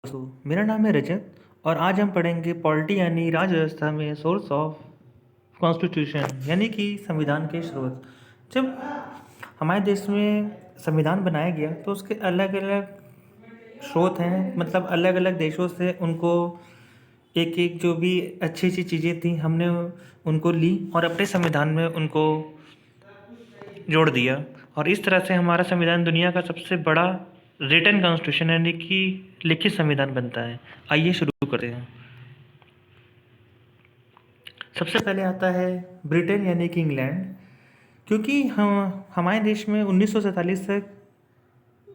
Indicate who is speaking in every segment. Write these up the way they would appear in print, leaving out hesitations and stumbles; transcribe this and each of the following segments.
Speaker 1: मेरा नाम है रजत और आज हम पढ़ेंगे पॉलिटी यानी राज्य व्यवस्था में सोर्स ऑफ कॉन्स्टिट्यूशन यानी कि संविधान के स्रोत। जब हमारे देश में संविधान बनाया गया तो उसके अलग अलग स्रोत हैं, मतलब अलग अलग देशों से उनको एक एक जो भी अच्छी अच्छी चीज़ें थी हमने उनको ली और अपने संविधान में उनको जोड़ दिया। और इस तरह से हमारा संविधान दुनिया का सबसे बड़ा रिटन कॉन्स्टिट्यूशन यानी कि लिखित संविधान बनता है। आइए शुरू करते हैं। सबसे पहले आता है ब्रिटेन यानी कि इंग्लैंड। क्योंकि हम हमारे देश में 1947 तक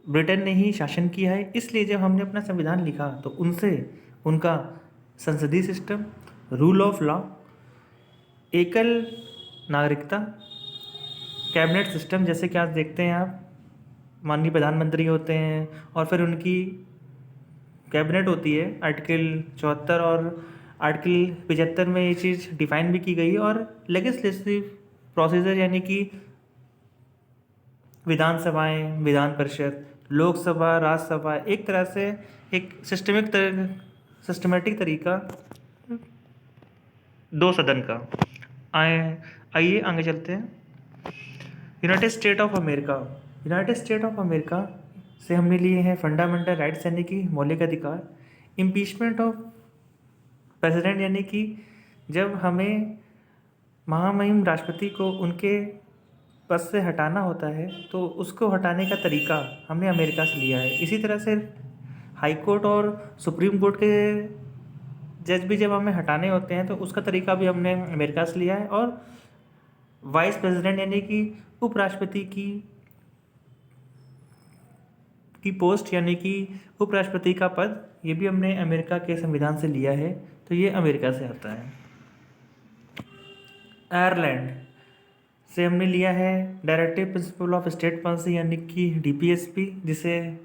Speaker 1: ब्रिटेन ने ही शासन किया है, इसलिए जब हमने अपना संविधान लिखा तो उनसे उनका संसदीय सिस्टम, रूल ऑफ लॉ, एकल नागरिकता, कैबिनेट सिस्टम, जैसे कि आज देखते हैं आप माननीय प्रधानमंत्री होते हैं और फिर उनकी कैबिनेट होती है। आर्टिकल 74 और आर्टिकल 75 में ये चीज़ डिफाइन भी की गई है। और लेजिस्लेटिव प्रोसीजर यानी कि विधानसभाएं, विधान परिषद, लोकसभा, राज्यसभा, एक तरह से एक सिस्टमेटिक तरीका दो सदन का। आए आइए आगे चलते हैं। United state of America. United state of America से हमने लिए हैं फंडामेंटल राइट्स यानी कि मौलिक अधिकार। इम्पीचमेंट ऑफ प्रेसिडेंट यानी कि जब हमें महामहिम राष्ट्रपति को उनके पद से हटाना होता है तो उसको हटाने का तरीका हमने अमेरिका से लिया है। इसी तरह से हाई कोर्ट और सुप्रीम कोर्ट के जज भी जब हमें हटाने होते हैं तो उसका तरीका भी हमने अमेरिका से लिया है। और वाइस प्रेसिडेंट यानी कि उपराष्ट्रपति की पोस्ट यानी कि उपराष्ट्रपति का पद, ये भी हमने अमेरिका के संविधान से लिया है, तो ये अमेरिका से आता है। आयरलैंड से हमने लिया है directive principle of state policy यानी कि डीपीएसपी, जिसे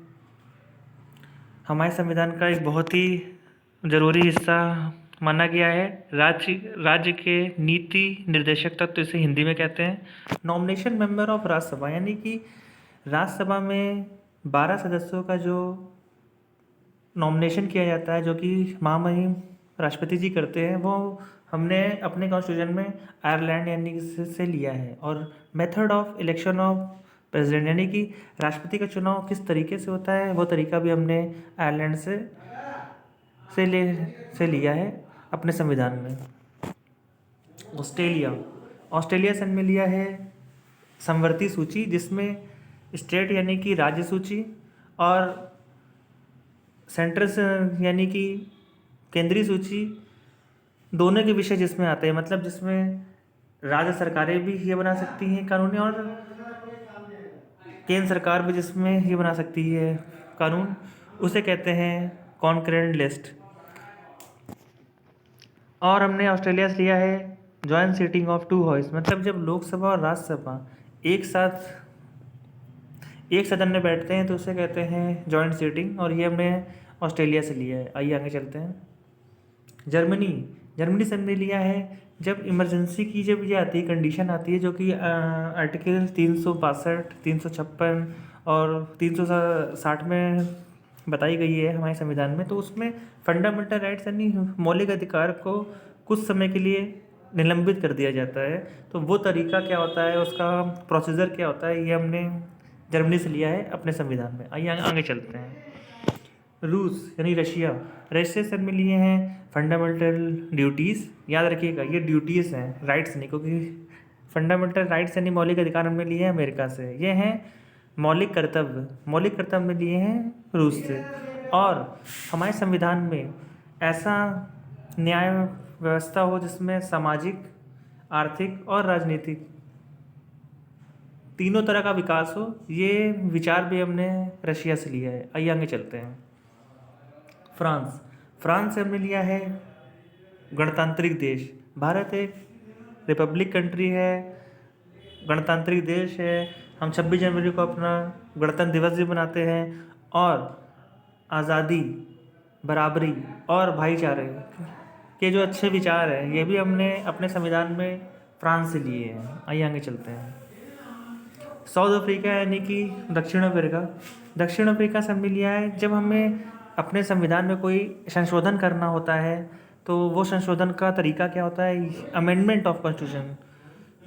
Speaker 1: हमारे संविधान का एक बहुत ही ज़रूरी हिस्सा माना गया है। राज्य के नीति निर्देशक तत्व इसे हिंदी में कहते हैं। नॉमिनेशन मेंबर ऑफ राज्यसभा यानी कि राज्यसभा में 12 सदस्यों का जो नॉमिनेशन किया जाता है, जो कि महामहिम राष्ट्रपति जी करते हैं, वो हमने अपने कॉन्स्टिट्यूशन में आयरलैंड यानी कि से लिया है। और method of election of president यानी कि राष्ट्रपति का चुनाव किस तरीके से होता है, वो तरीका भी हमने आयरलैंड से लिया है अपने संविधान में। ऑस्ट्रेलिया। ऑस्ट्रेलिया से हमने लिया है समवर्ती सूची, जिसमें स्टेट यानी कि राज्य सूची और सेंट्रल यानी कि केंद्रीय सूची, दोनों के विषय जिसमें आते हैं, मतलब जिसमें राज्य सरकारें भी ये बना सकती हैं कानून और केंद्र सरकार भी जिसमें ये बना सकती है कानून, उसे कहते हैं कॉन्करेंट लिस्ट। और हमने ऑस्ट्रेलिया से लिया है joint sitting of two house, मतलब जब लोकसभा और राज्यसभा एक साथ एक सदन में बैठते हैं तो उसे कहते हैं जॉइंट सीटिंग, और ये हमने ऑस्ट्रेलिया से लिया है। आइए आगे चलते हैं। जर्मनी से हमने लिया है जब इमरजेंसी की जब ये आती है, कंडीशन आती है, जो कि आर्टिकल 362, 356 और 360 में बताई गई है हमारे संविधान में, तो उसमें फंडामेंटल राइट्स यानी मौलिक अधिकार को कुछ समय के लिए निलंबित कर दिया जाता है। तो वो तरीका क्या होता है, उसका प्रोसीजर क्या होता है, ये हमने जर्मनी से लिया है अपने संविधान में। आइए आगे चलते हैं। रूस यानी रशिया से हमने लिए हैं फंडामेंटल ड्यूटीज़। याद रखिएगा ये ड्यूटीज़ हैं, राइट्स नहीं, क्योंकि फंडामेंटल राइट्स यानी मौलिक अधिकार हमने लिए हैं अमेरिका से। ये हैं मौलिक कर्तव्य हमने लिए हैं रूस से। और हमारे संविधान में ऐसा न्याय व्यवस्था हो जिसमें सामाजिक, आर्थिक और राजनीतिक तीनों तरह का विकास हो, ये विचार भी हमने रशिया से लिया है। आइए आगे चलते हैं। फ्रांस से हमने लिया है गणतांत्रिक देश। भारत एक रिपब्लिक कंट्री है, गणतांत्रिक देश है। हम 26 जनवरी को अपना गणतंत्र दिवस भी मनाते हैं। और आज़ादी, बराबरी और भाईचारे के जो अच्छे विचार हैं, ये भी हमने अपने संविधान में फ्रांस से लिए हैं। आइए आगे चलते हैं। साउथ अफ्रीका यानी कि दक्षिण अफ्रीका से हमने लिया है जब हमें अपने संविधान में कोई संशोधन करना होता है तो वो संशोधन का तरीका क्या होता है, अमेंडमेंट ऑफ कॉन्स्टिट्यूशन।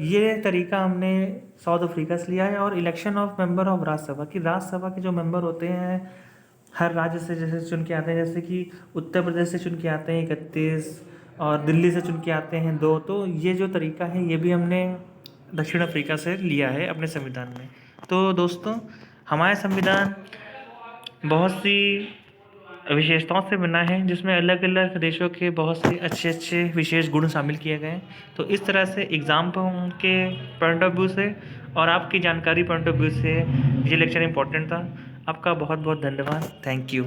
Speaker 1: ये तरीका हमने साउथ अफ्रीका से लिया है। और election of member of Rajya Sabha, की राज्यसभा के जो मेंबर होते हैं हर राज्य से जैसे चुन के आते हैं, जैसे कि उत्तर प्रदेश से चुन के आते हैं 31 और दिल्ली से चुन के आते हैं 2। तो ये जो तरीका है ये भी हमने दक्षिण अफ्रीका से लिया है अपने संविधान में। तो दोस्तों, हमारा संविधान बहुत सी विशेषताओं से बना है, जिसमें अलग अलग देशों के बहुत से अच्छे अच्छे विशेष गुण शामिल किए गए हैं। तो इस तरह से एग्ज़ाम के पॉइंट ऑफ व्यू से और आपकी जानकारी पॉइंट ऑफ व्यू से ये लेक्चर इम्पोर्टेंट था। आपका बहुत बहुत धन्यवाद। Thank you.